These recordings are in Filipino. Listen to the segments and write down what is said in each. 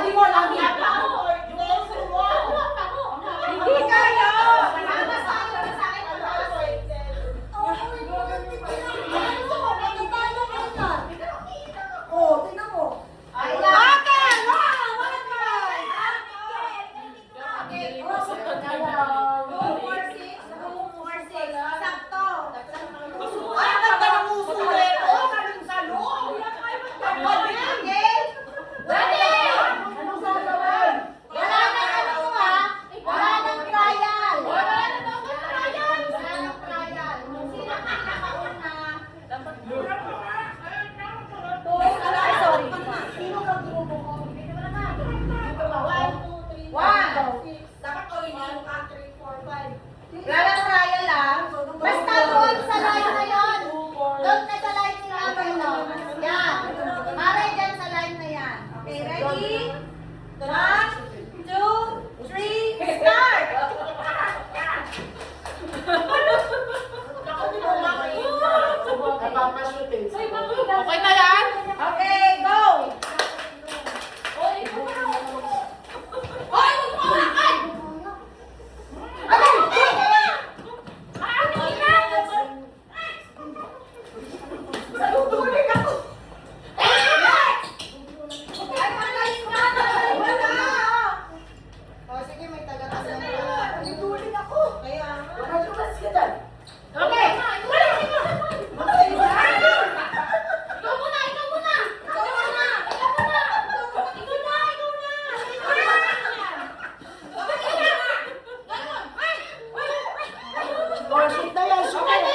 Dali mo lang. Hindi kaya. Oh, tingnan mo. Bakit? Wow! Ay, ang ganda ng uso nito. Kaming salo. Anong gagawin? Wala nang trial. Sorry. Sino ka grupo ko? Dapat ko yun ka 3, 4, 5. Wala nang trial lang. Basta doon sa line na yun. Doon na sa line nila Abelo. Yan. Mare dyan sa line na yan. Okay, ready? 1, 2, 3, start! Okay na yan? Okay, go! O, sige, may taga-taga. Okay. Shoot na yan, shoot na yan.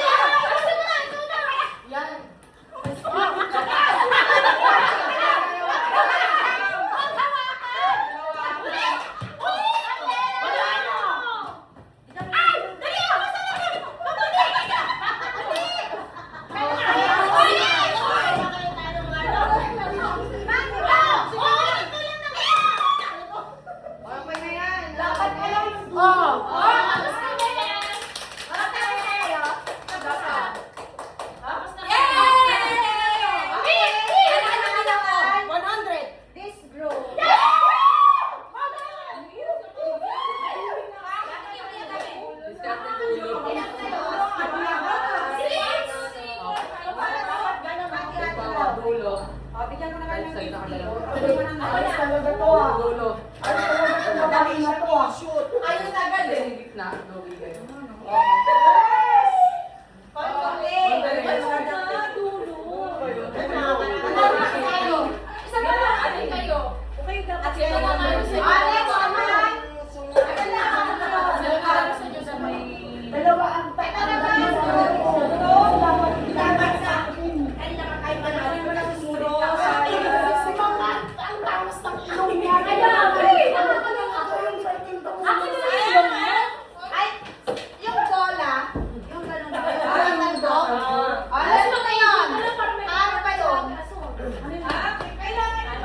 Okay na yan. This group. Bigyan mo na kayo ng 50. Ayos talaga to ah. Ayos talaga to. Madami na to ah. Shoot. Ayos agad eh.